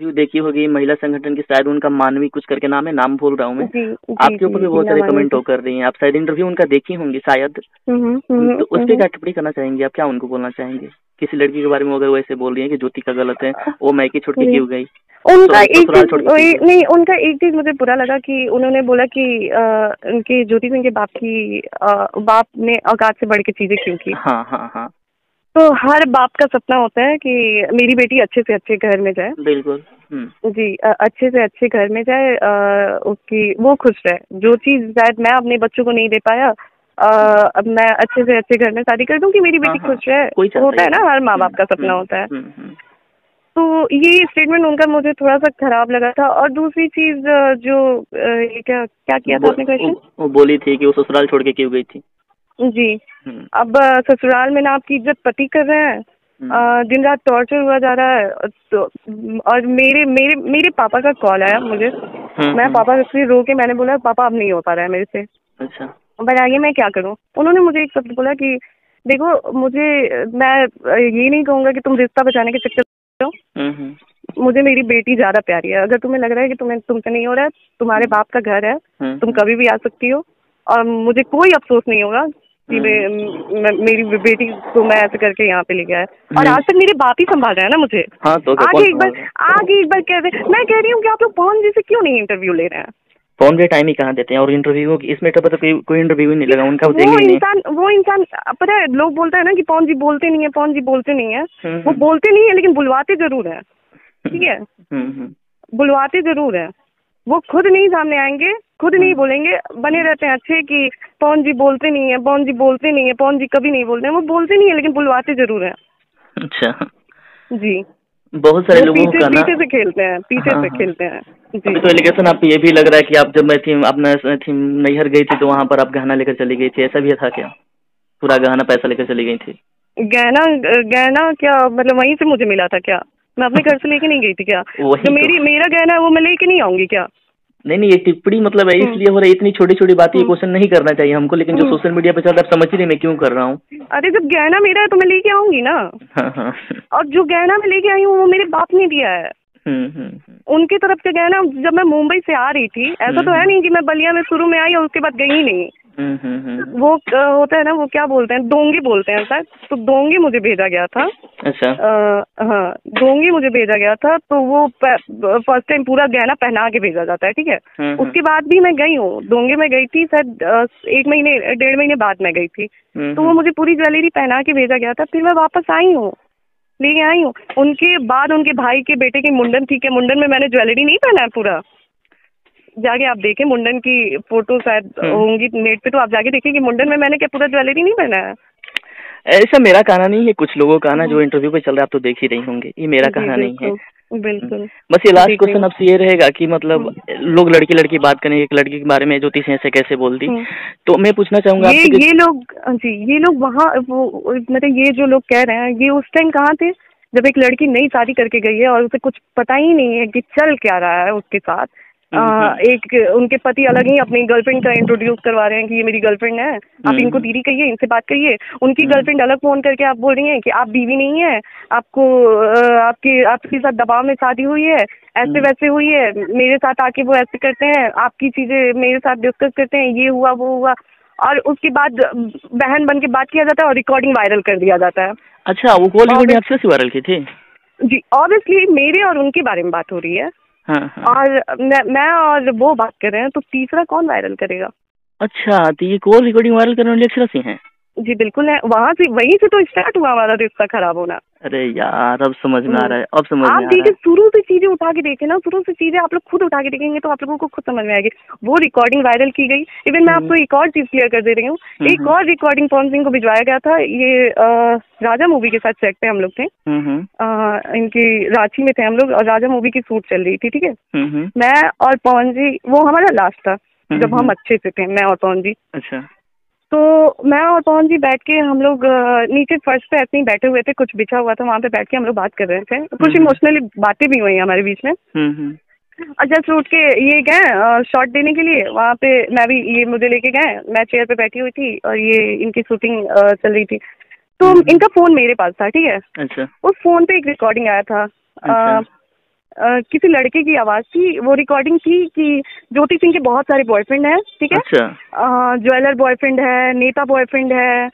View देखी होगी महिला संगठन की, शायद उनका मानवी कुछ करके नाम है, नाम भूल रहा हूँ मैं। जी जी आपके ऊपर जी, भी बहुत हीना सारे मानवी कमेंट जी। कर रही हैं, आप शायद इंटरव्यू उनका देखी होंगी शायद। तो उस पे क्या टिप्पणी करना चाहेंगे, आप क्या उनको बोलना चाहेंगे? किसी लड़की के बारे में अगर वैसे बोल रही है कि ज्योतिका गलत है, वो मायके छोड़ के जी। क्यों गई, उनका एक ससुराल चीज छोड़ के क्यों गई? नहीं, उनका एक चीज मुझे बुरा लगा कि उन्होंने बोला कि उनके ज्योति सिंह के बाप ने औकात से बढ़ के चीजें क्यों की। हाँ हाँ हाँ, तो हर बाप का सपना होता है कि मेरी बेटी अच्छे से अच्छे घर में जाए। बिल्कुल। जी, अच्छे से अच्छे घर में जाए, उसकी वो खुश रहे। जो चीज शायद मैं अपने बच्चों को नहीं दे पाया, अब मैं अच्छे से अच्छे घर में शादी कर दूं कि मेरी हाँ बेटी हाँ, खुश रहे। कोई चाहता होता ही है है। ना, हर माँ बाप का सपना होता है। हम्म। तो ये स्टेटमेंट उनका मुझे थोड़ा सा खराब लगा था। और दूसरी चीज जो ये क्या क्या किया था आपने क्वेश्चन? वो बोली थी कि वो ससुराल छोड़ के क्यों गई थी। जी। हम्म अब ससुराल में ना आपकी इज्जत पति कर रहे हैं, हम्म दिन रात टॉर्चर हुआ जा रहा है। तो और मेरे मेरे मेरे पापा का कॉल आया मुझे। मैं हम्म। पापा से रो के मैंने बोला पापा अब नहीं हो पा रहा है मेरे से, अच्छा। बताइए मैं क्या करूं। उन्होंने मुझे एक शब्द बोला कि देखो मुझे, मैं ये नहीं कहूंगा कि तुम रिश्ता बचाने के चक्कर में हो, हम्म। मुझे मेरी बेटी ज्यादा प्यारी है। अगर तुम्हें लग रहा है कि तुम्हें तुमसे नहीं हो रहा है, तुम्हारे बाप का घर है, तुम हम्म कभी भी आ सकती हो। और मुझे कोई अफसोस नहीं होगा कि मेरी बेटी को मैं ऐसे करके यहाँ पे लेके आया। और आज तक मेरे बाप ही संभाल रहे हैं ना मुझे। हाँ तो क्या, कौन संभाल रहा है? आगे एक बार कह रहे, मैं कह रही हूँ कि आप लोग पवन जी से क्यों नहीं इंटरव्यू ले रहे हैं? फोन पे टाइम ही कहाँ देते हैं, और इंटरव्यू इस मैटर पर तो कोई इंटरव्यू ही नहीं लगा उनका, वो देंगे ही नहीं। वो इंसान पता है, लोग बोलते हैं ना कि पवन जी बोलते नहीं है, पवन जी बोलते नहीं है। वो हम्म बोलते नहीं है लेकिन बुलवाते जरूर है, ठीक है? हम्म। बुलवाते जरूर है। वो खुद नहीं सामने आएंगे, खुद नहीं बोलेंगे, बने रहते हैं अच्छे कि पवन जी बोलते नहीं है, पवन जी बोलते नहीं है, पवन जी कभी नहीं बोलते हैं। वो बोलते नहीं है लेकिन बुलवाते जरूर है। अच्छा। जी। बहुत सारे वो लोगों पीछे का ना। पीछे से खेलते हैं, पीछे हाँ से हाँ। खेलते हैं। जी। अभी तो एलिगेशन आप ये भी लग रहा है कि आप जब मैं थी अपना थी नैहर गई थी तो वहां पर आप गहना लेकर चली गई थी, ऐसा भी था क्या? पूरा गहना पैसा लेकर चली गई थी? गहना गहना क्या मतलब वहीं से मुझे मिला था क्या? मैं अपने घर से लेके नहीं गई थी क्या? जो वही तो। मेरा गहना है वो मैं लेके नहीं आऊंगी क्या? नहीं नहीं, ये टिप्पणी मतलब है हम्म इसलिए हो रहा है, इतनी छोटी छोटी बातें ये हम्म क्वेश्चन नहीं करना चाहिए हमको, लेकिन जो हम्म। सोशल मीडिया पे चल रहा है आप समझ ही नहीं मैं क्यों कर रहा हूँ। अरे जब गहना मेरा है तो मैं लेके आऊंगी ना। हाँ हाँ। और जो गहना मैं लेके आई हूँ वो मेरे बाप ने दिया है। हम्म। उनकी तरफ से गहना, जब मैं मुंबई से आ रही थी, ऐसा तो है नहीं कि मैं बलिया में शुरू में आई और उसके बाद गई ही नहीं। वो होता है ना, वो क्या बोलते हैं, डोंगी बोलते हैं शायद, तो डोंगी मुझे भेजा गया था। अच्छा। हाँ, डोंगी मुझे भेजा गया था। तो वो फर्स्ट टाइम पूरा गहना पहना के भेजा जाता है, ठीक है? उसके बाद भी मैं गई हूँ, डोंगे में गई थी शायद 1 महीने 1.5 महीने बाद मैं गई थी। तो वो मुझे पूरी ज्वेलरी पहना के भेजा गया था। फिर मैं वापस आई हूँ, लेके आई हूँ। उनके बाद उनके भाई के बेटे की मुंडन थी, के मुंडन में मैंने ज्वेलरी नहीं पहना है पूरा। जाके आप देखें, मुंडन की फोटो शायद होंगी नेट पे, तो आप जाके देखिए कि मुंडन में मैंने क्या पूरा ज्वेलरी नहीं पहना है। ऐसा मेरा कहना नहीं है, कुछ लोगों का ना जो इंटरव्यू पे चल रहा है आप तो देख ही रही होंगे, ये मेरा जी कहना नहीं है। बिल्कुल बिल्कुल। बस ये लास्ट देख रही क्वेश्चन हूँ। आपसे ये रहेगा कि मतलब लोग लड़की लड़की बात करें, एक लड़की के बारे में ज्योतिष ऐसे कैसे बोल दी, हम्म। तो मैं पूछना चाहूंगा आपसे कि ये लोग, जी, ये लोग वहाँ वो मतलब ये जो लोग कह रहे हैं, ये उस टाइम कहाँ थे जब एक लड़की नई शादी करके गई है और उसे कुछ पता ही नहीं है कि चल क्या रहा है उसके साथ। एक उनके पति अलग ही अपनी गर्लफ्रेंड का इंट्रोड्यूस करवा रहे हैं कि ये मेरी गर्लफ्रेंड है, आप इनको दीदी कहिए, इनसे बात करिए। उनकी गर्लफ्रेंड अलग फोन करके आप बोल रही हैं कि आप बीवी नहीं है, आपको आपके साथ दबाव में शादी हुई है, ऐसे वैसे हुई है, मेरे साथ आके वो ऐसे करते हैं, आपकी चीजें मेरे साथ डिस्कस करते हैं, ये हुआ वो हुआ। और उसके बाद बहन बन के बात किया जाता है और रिकॉर्डिंग वायरल कर दिया जाता है। अच्छा, वो कॉल रिकॉर्डिंग Obvious- आपसे कैसे वायरल की थी? जी, ऑब्वियसली मेरे और उनके बारे में बात हो रही है। हाँ हाँ। और मैं और वो बात कर रहे हैं, तो तीसरा कौन वायरल करेगा? अच्छा, तो ये कॉल रिकॉर्डिंग वायरल करने वाली अक्षरा सिंह हैं? जी बिल्कुल है, वहां से वहीं से तो स्टार्ट हुआ हमारा रिश्ता खराब होना। अरे यार, अब समझ में आ रहा है, अब समझ आप में आ रहा देखिए, है। शुरू से चीजें उठा के देखे ना, शुरू से चीजें आप लोग खुद उठा के देखेंगे तो आप लोगों को खुद समझ में आएगी। वो रिकॉर्डिंग वायरल की गई। इवन मैं आपको एक और चीज क्लियर कर दे रही हूँ, एक और रिकॉर्डिंग पवन सिंह को भिजवाया गया था। ये राजा मूवी के साथ सेट पे हम लोग थे, इनकी रांची में थे हम लोग और राजा मूवी की शूट चल रही थी, ठीक है? मैं और पवन जी, वो हमारा लास्ट था जब हम अच्छे से थे, मैं और पवन जी। अच्छा। तो मैं और पवन जी बैठ के हम लोग नीचे फर्श पे ऐसे ही बैठे हुए थे, कुछ बिछा हुआ था, वहां पे बैठ के हम लोग बात कर रहे थे। कुछ इमोशनली बातें भी हुई हमारे बीच में। और जस्ट उठ के ये गए शॉट देने के लिए, वहां पे मैं भी, ये मुझे लेके गए, मैं चेयर पे बैठी हुई थी और ये इनकी शूटिंग चल रही थी। तो इनका फोन मेरे पास था, ठीक है? अच्छा। उस फोन पे एक रिकॉर्डिंग आया था। अच्छा। किसी लड़के की आवाज थी, वो रिकॉर्डिंग थी कि ज्योति सिंह के बहुत सारे बॉयफ्रेंड हैं, ठीक है। अच्छा। ज्वेलर बॉयफ्रेंड है, नेता बॉयफ्रेंड है,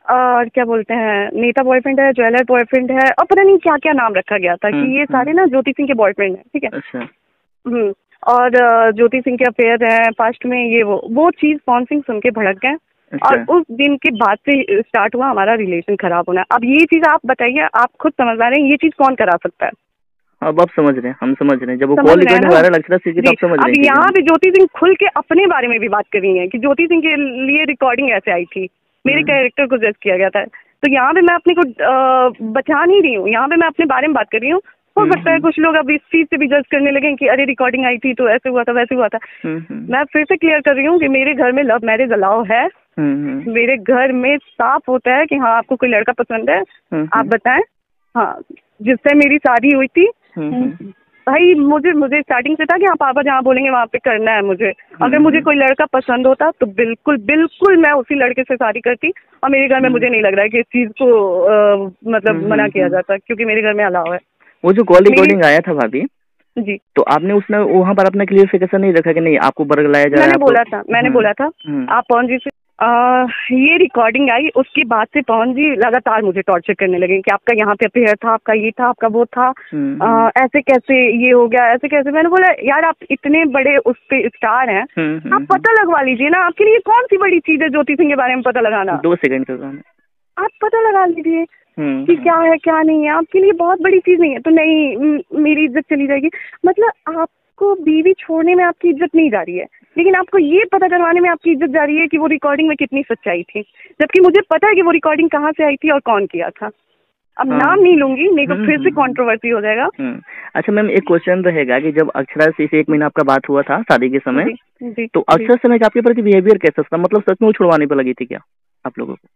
और क्या बोलते हैं, नेता बॉयफ्रेंड है, ज्वेलर बॉयफ्रेंड है, और पता नहीं क्या क्या नाम रखा गया था कि ये सारे ना ज्योति सिंह के बॉयफ्रेंड है, ठीक है। अच्छा। और ज्योति सिंह के अफेयर है पास्ट में, ये वो चीज पवन सिंह सुन के भड़क गए। अच्छा। और उस दिन के बाद से स्टार्ट हुआ हमारा रिलेशन खराब होना। अब ये चीज आप बताइए, आप खुद समझ रहे हैं ये चीज कौन करा सकता है? अब आप समझ रहे हैं, हम समझ रहे हैं, जब वो call recording viral Akshara Singh की, तब समझ रहे हैं। अब यहाँ पे ज्योति सिंह खुल के अपने बारे में भी बात कर रही है कि ज्योति सिंह के लिए रिकॉर्डिंग ऐसे आई थी, मेरे कैरेक्टर को जज किया गया था। तो यहाँ पे मैं अपने को बचा नहीं रही हूँ, यहाँ पे मैं अपने बारे में बात कर रही हूँ। हो सकता है कुछ लोग अब इस चीज से भी जज करने लगे कि अरे रिकॉर्डिंग आई थी तो ऐसे हुआ था वैसे हुआ था। मैं फिर से क्लियर कर रही हूँ कि मेरे घर में लव मैरिज अलाउ है। मेरे घर में साफ होता है कि हाँ आपको कोई लड़का पसंद है, आप बताएं। हाँ, जिससे मेरी शादी हुई थी, भाई मुझे स्टार्टिंग से था कि हाँ पापा जहाँ बोलेंगे वहाँ पे करना है मुझे। अगर मुझे कोई लड़का पसंद होता तो बिल्कुल बिल्कुल मैं उसी लड़के से शादी करती। और मेरे घर में मुझे नहीं लग रहा है कि इस चीज को मतलब मना किया जाता, क्योंकि मेरे घर में अलाउ है। वो जो कॉल रिकॉर्डिंग आया था भाभी जी, तो आपने उसमें वहाँ पर अपना क्लियरिफिकेशन नहीं रखा कि नहीं आपको बर्ग लाया जा रहा है? मैंने बोला था आप पवन जी से ये रिकॉर्डिंग आई, उसके बाद से पवन जी लगातार मुझे टॉर्चर करने लगे कि आपका यहाँ पे अफेयर था, आपका ये था, आपका वो था, ऐसे कैसे ये हो गया, ऐसे कैसे। मैंने बोला यार आप इतने बड़े उस पे स्टार हैं, आप पता लगवा लीजिए ना, आपके लिए कौन सी बड़ी चीज है ज्योति सिंह के बारे में पता लगाना? 2 सेकंड का काम है, आप पता लगा लीजिए कि क्या है क्या नहीं है, आपके लिए बहुत बड़ी चीज नहीं है। तो नहीं मेरी इज्जत चली जाएगी, मतलब आपको बीवी छोड़ने में आपकी इज्जत नहीं जा रही है, लेकिन आपको ये पता करवाने में आपकी इज्जत जा रही है कि वो रिकॉर्डिंग में कितनी सच्चाई थी, जबकि मुझे पता है कि वो रिकॉर्डिंग कहाँ से आई थी और कौन किया था। अब नाम नहीं लूंगी, नहीं तो फिर से कंट्रोवर्सी हो जाएगा। अच्छा मैम, एक क्वेश्चन रहेगा कि जब अक्षरा से 1 महीना आपका बात हुआ था शादी के समय, तो अक्षरा समय का आपके प्रति बिहेवियर कैसा था? मतलब सच में वो छुड़वाने पर लगी थी क्या आप लोगों को?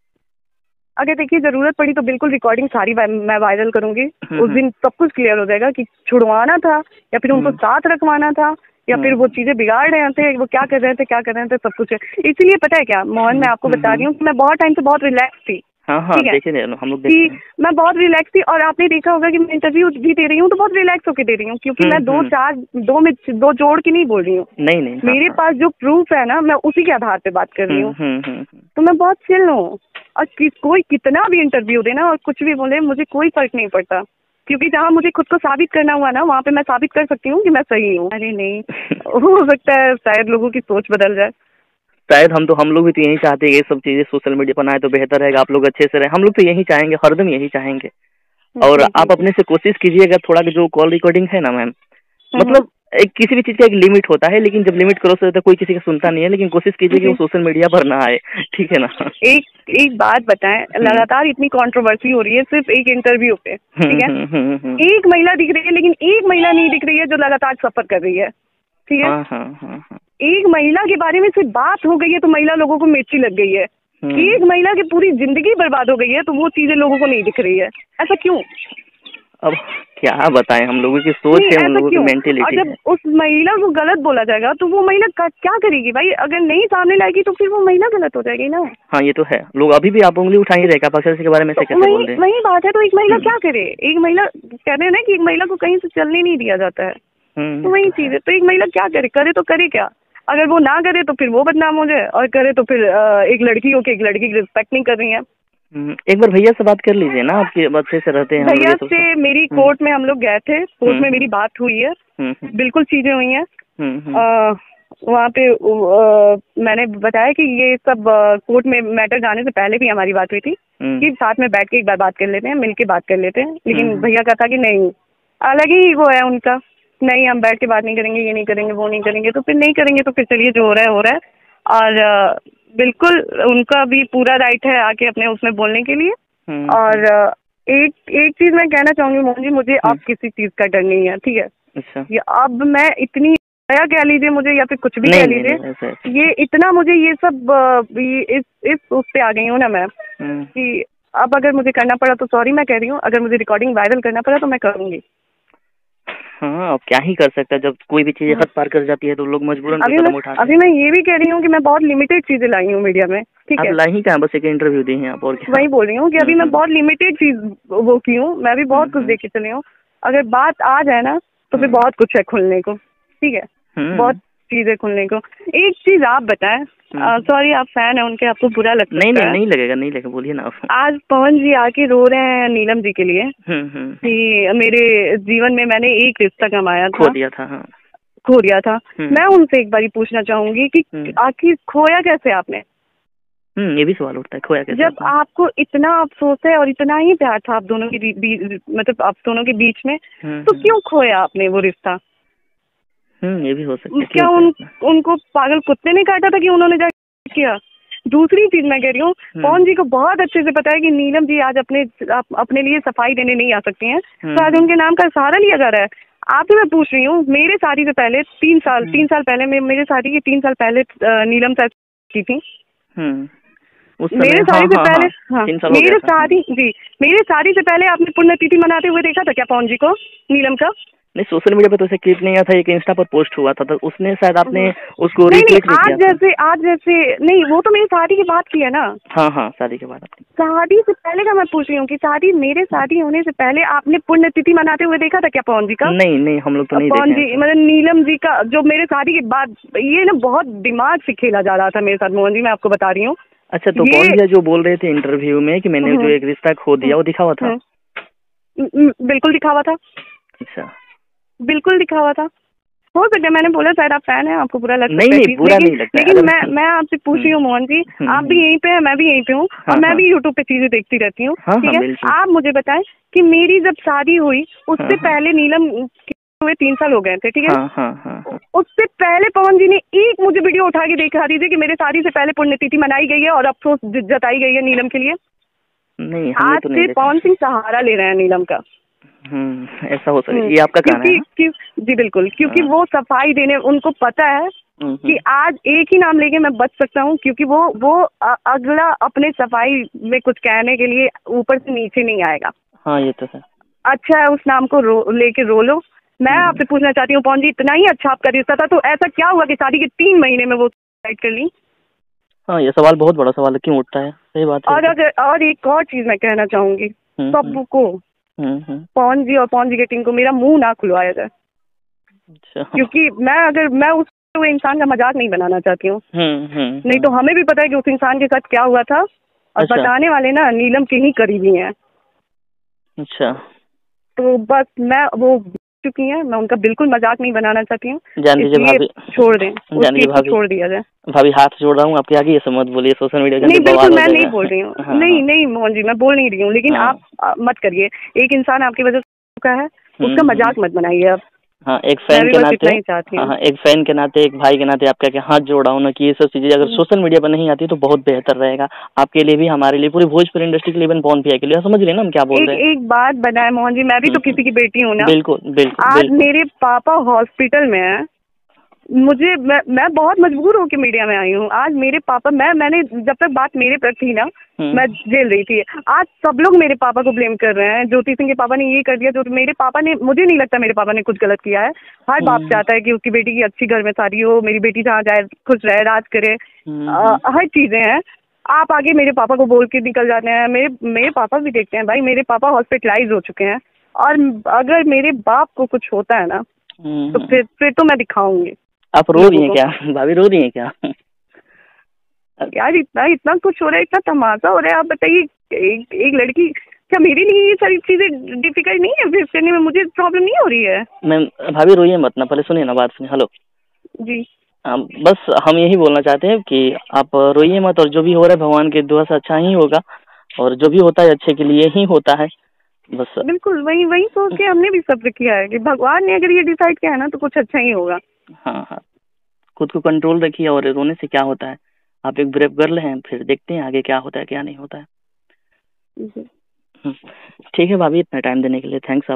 अगर देखिए जरूरत पड़ी तो बिल्कुल रिकॉर्डिंग सारी मैं वायरल करूंगी। उस दिन सब कुछ क्लियर हो जाएगा कि छुड़वाना था या फिर उनको साथ रखवाना था या फिर वो चीजें बिगाड़ रहे थे, वो क्या कर रहे थे, सब कुछ है। इसीलिए पता है क्या मोहन, मैं आपको बता रही हूँ कि मैं बहुत टाइम से बहुत रिलैक्स थी। ठीक है, हम लोग देखते हैं। मैं बहुत रिलैक्स थी और आपने देखा होगा कि मैं इंटरव्यू भी दे रही हूँ तो बहुत रिलैक्स होकर दे रही हूँ, क्योंकि मैं दो जोड़ के नहीं बोल रही हूँ। नहीं, मेरे पास जो प्रूफ है ना, मैं उसी के आधार पे बात कर रही हूँ। तो मैं बहुत चिल हूँ और कोई कितना भी इंटरव्यू देना और कुछ भी बोले, मुझे कोई फर्क नहीं पड़ता, क्योंकि जहाँ मुझे खुद को साबित करना हुआ ना, वहाँ पे मैं साबित कर सकती हूँ कि मैं सही हूँ। अरे नहीं, हो सकता है शायद लोगों की सोच बदल जाए, शायद हम लोग भी तो यही चाहते हैं, ये सब चीजें सोशल मीडिया पर आए तो बेहतर रहेगा, आप लोग अच्छे से रहे, हम लोग तो यही चाहेंगे, हरदम यही चाहेंगे। और आप अपने से कोशिश कीजिएगा थोड़ा, जो कॉल रिकॉर्डिंग है ना मैम, मतलब किसी भी चीज का एक लिमिट होता है, लेकिन जब लिमिट क्रॉस होता है कोई किसी का सुनता नहीं है, लेकिन कोशिश कीजिए कि वो सोशल मीडिया पर ना आए, ठीक है ना? एक बात बताएं, लगातार इतनी कंट्रोवर्सी हो रही है सिर्फ एक इंटरव्यू पे, ठीक है? एक महिला दिख रही है, लेकिन एक महिला नहीं दिख रही है जो लगातार सफर कर रही है, ठीक है? एक महिला के बारे में सिर्फ बात हो गई है तो महिला लोगों को मिर्ची लग गई है। एक महिला की पूरी जिंदगी बर्बाद हो गई है तो वो चीजें लोगों को नहीं दिख रही है। ऐसा क्यों? अब क्या बताएं, हम लोगों की सोच है, हम लोगों की मेंटेलिटी है। और जब उस महिला को गलत बोला जाएगा तो वो महिला क्या करेगी भाई? अगर नहीं सामने लाएगी तो फिर वो महिला गलत हो जाएगी ना। हाँ ये तो है, लोग अभी भी आप उंगली उठा ही रहेगा अक्षरा के बारे में से कैसे बोल रहे हैं। वही बात है, तो एक महिला क्या करे? एक महिला कह रहे हैं ना कि एक महिला को कहीं से चलने नहीं दिया जाता है, तो वही चीज है। तो एक महिला क्या करे तो करे क्या? अगर वो ना करे तो फिर वो बदनाम हो जाए, और करे तो फिर एक लड़की हो के एक लड़की की रिस्पेक्ट नहीं कर रही है। एक बार भैया से बात कर लीजिए ना, आपके अच्छे से रहते हैं। भैया से मेरी कोर्ट में हम लोग गए थे, कोर्ट में मेरी बात हुई है, बिल्कुल चीजें हुई हैं। वहाँ पे मैंने बताया कि ये सब कोर्ट में मैटर जाने से पहले भी हमारी बात हुई थी कि साथ में बैठ के एक बार बात कर लेते हैं, मिलके बात कर लेते हैं। लेकिन भैया का था कि नहीं, अलग ही वो है उनका, नहीं हम बैठ के बात नहीं करेंगे, ये नहीं करेंगे, वो नहीं करेंगे। तो फिर नहीं करेंगे तो फिर चलिए, जो हो रहा है हो रहा है। और बिल्कुल उनका भी पूरा राइट है आके अपने उसमें बोलने के लिए। और एक चीज मैं कहना चाहूंगी मोहन जी, मुझे अब किसी चीज का डर नहीं है, ठीक है? अच्छा। ये अब मैं इतनी दया कह लीजिए मुझे या फिर कुछ भी कह लीजिए, ये इतना मुझे ये सब इस उस पे आ गई हूँ ना मैं, कि अब अगर मुझे करना पड़ा तो सॉरी मैं कह रही हूँ, अगर मुझे रिकॉर्डिंग वायरल करना पड़ा तो मैं करूंगी। हाँ, अब क्या ही कर सकता है, जब कोई भी चीज हद पार कर जाती है तो लोग मजबूरन कदम उठाते हैं। अभी मैं ये भी कह रही हूँ कि मैं बहुत लिमिटेड चीजें लाई हूँ मीडिया में, ठीक है? आप लाई क्या, बस एक इंटरव्यू दी है आप, और क्या? वही बोल रही हूँ कि अभी मैं बहुत लिमिटेड चीज वो की हूँ, मैं भी बहुत कुछ देख के चली हूँ। अगर बात आ जाए ना तो फिर बहुत कुछ है खुलने को, ठीक है, बहुत चीजें खुलने को। एक चीज आप बताएं, सॉरी आप फैन है उनके, आपको बुरा लगता है? नहीं लगेगा, नहीं लगेगा, बोलिए ना। आज पवन जी आके रो रहे हैं नीलम जी के लिए कि मेरे जीवन में मैंने एक रिश्ता कमाया था, खो दिया था। मैं उनसे एक बारी पूछना चाहूंगी कि आखिर खोया कैसे आपने? ये भी सवाल उठता है, खोया कैसे? जब आपको इतना अफसोस है और इतना ही प्यार था आप दोनों के मतलब आप दोनों के बीच में, तो क्यों खोया आपने वो रिश्ता? ये भी हो सकता है। क्या उनको पागल कुत्ते ने काटा था कि उन्होंने जाके किया? दूसरी चीज मैं कह रही हूँ, पवन जी को बहुत अच्छे से पता है कि नीलम जी आज अपने लिए सफाई देने नहीं आ सकती हैं, तो आज उनके नाम का सहारा लिया जा रहा है। आपसे मैं पूछ रही हूँ, मेरे शादी से पहले 3 साल पहले, मेरे शादी के 3 साल पहले नीलम साहब की थी। मेरे शादी से पहले, हाँ मेरे शादी से पहले आपने पुण्यतिथि मनाते हुए देखा था क्या पवन जी को, नीलम का? नहीं, सोशल मीडिया पे तो ऐसे क्लिप नहीं आया था, एक इंस्टा पर पोस्ट हुआ था, तो उसने शायद आपने उसको रीट्वीट नहीं, आज जैसे नहीं, वो तो मेरी शादी की बात की है ना। हाँ, शादी के बाद। शादी से पहले का मैं पूछ रही हूँ कि मेरे शादी होने से पहले आपने पुण्यतिथि मनाते हुए देखा था क्या पवन जी का? नहीं, हम लोग तो नहीं पवन जी मतलब नीलम जी का जो मेरे शादी के बाद, ये ना बहुत दिमाग से खेला जा रहा था मेरे साथ मोहन जी, मैं आपको बता रही हूँ। अच्छा, तो पवन जी जो बोल रहे थे इंटरव्यू में कि मैंने जो एक रिश्ता खो दिया, वो दिखा हुआ था? बिल्कुल दिखा हुआ था। अच्छा, बिल्कुल दिखा हुआ था। हो सकता है, मैंने बोला शायद आप फैन हैं, आपको बुरा लगता है। नहीं, बुरा नहीं लगता। लेकिन मैं आपसे पूछ रही हूँ मोहन जी, आप भी यहीं पे हैं, मैं भी यहीं पे हूँ, और मैं भी यूट्यूब पे चीजें देखती रहती हूँ, ठीक है? आप मुझे बताएं कि मेरी जब शादी हुई उससे पहले नीलम हुए 3 साल हो गए थे, ठीक है? उससे पहले पवन जी ने एक मुझे वीडियो उठा के दिखा दीजिए कि मेरे शादी से पहले पुण्यतिथि मनाई गई है और अफसोस जताई गई है नीलम के लिए। नहीं, आज से पवन सिंह सहारा ले रहे हैं नीलम का। ऐसा हो सकता है, ये आपका कहना है? जी बिल्कुल, क्योंकि वो सफाई देने, उनको पता है कि आज एक ही नाम लेके मैं बच सकता हूँ, क्योंकि वो अगला अपने सफाई में कुछ कहने के लिए ऊपर से नीचे नहीं आएगा। हाँ, ये तो है। अच्छा है, उस नाम को लेके रो लो। मैं आपसे पूछना चाहती हूँ पवन जी, इतना ही अच्छा आपका रिश्ता था, तो ऐसा क्या हुआ कि शादी के 3 महीने में वो सुसाइड कर ली? हाँ, ये सवाल बहुत बड़ा सवाल है, क्यों उठता है? सही बात है। और एक और चीज मैं कहना चाहूंगी सबको, पवन जी और पवन जी की टीम को, मेरा मुंह ना खुलवाया जाए। अच्छा। क्योंकि मैं उस इंसान का मजाक नहीं बनाना चाहती हूँ। नहीं तो हमें भी पता है कि उस इंसान के साथ क्या हुआ था, और बताने वाले ना नीलम के ही करीबी हैं। अच्छा, तो बस मैं वो चुकी हैं, मैं उनका बिल्कुल मजाक नहीं बनाना चाहती हूँ। जान लीजिए भाभी, छोड़ दें, छोड़ दिया जाए। भाभी हाथ जोड़ रहा हूँ आपके आगे, ये सब मत बोलिए, सोशल मीडिया नहीं, बिल्कुल मैं नहीं बोल रही हूँ। नहीं मोहन जी, मैं बोल नहीं रही हूँ, लेकिन आप मत करिए। एक इंसान आपकी वजह से है, उसका मजाक मत बनाइए आप। हाँ, एक फैन के नाते, एक भाई के नाते आपका हाथ जोड़ा हूँ ना कि ये सब चीजें अगर सोशल मीडिया पर नहीं आती तो बहुत बेहतर रहेगा आपके लिए भी, हमारे लिए, पूरी भोजपुरी इंडस्ट्री के लिए, इवन पवन भैया के लिए। समझ रहे ना हम क्या बोल रहे हैं? एक बात बनाए मोहन जी, मैं भी तो किसी की बेटी हूँ ना। बिल्कुल। आज मेरे पापा हॉस्पिटल में है, मैं बहुत मजबूर होकर मीडिया में आई हूँ। आज मेरे पापा, मैंने जब तक बात मेरे पर थी ना, मैं झेल रही थी। आज सब लोग मेरे पापा को ब्लेम कर रहे हैं, ज्योति सिंह के पापा ने ये कर दिया, जो मेरे पापा ने, मुझे नहीं लगता मेरे पापा ने कुछ गलत किया है। हर बाप चाहता है कि उसकी बेटी की अच्छी घर में शादी हो, मेरी बेटी जहाँ जाए खुश रहे, राज करे, हर चीजें हैं। आप आगे मेरे पापा को बोल के निकल जाते हैं। मेरे पापा भी देखते हैं भाई, मेरे पापा हॉस्पिटलाइज हो चुके हैं, और अगर मेरे बाप को कुछ होता है ना तो फिर तो मैं दिखाऊंगी। आप रो रही हैं क्या भाभी, रो रही हैं क्या? यार इतना कुछ हो रहा है, इतना तमाशा हो रहा है। आप बताइए, एक लड़की, क्या मेरे लिए ये सारी चीजें डिफिकल्ट नहीं है फेस करने में? मुझे प्रॉब्लम नहीं हो रही है? मैम भाभी रोइए मत ना, पहले सुनिए ना, बात सुनिए। हेलो जी, बस हम यही बोलना चाहते हैं कि आप रोइए मत, और जो भी हो रहा है भगवान की दुआ से अच्छा ही होगा, और जो भी होता है अच्छे के लिए ही होता है। बस बिल्कुल वही सोच के हमने भी सब्र किया है कि भगवान ने अगर ये डिसाइड किया है ना तो कुछ अच्छा ही होगा। हाँ, खुद को कंट्रोल रखिए, और रोने से क्या होता है, आप एक ब्रेव गर्ल हैं, फिर देखते हैं आगे क्या होता है क्या नहीं होता है। ठीक है भाभी, इतना टाइम देने के लिए थैंक्स।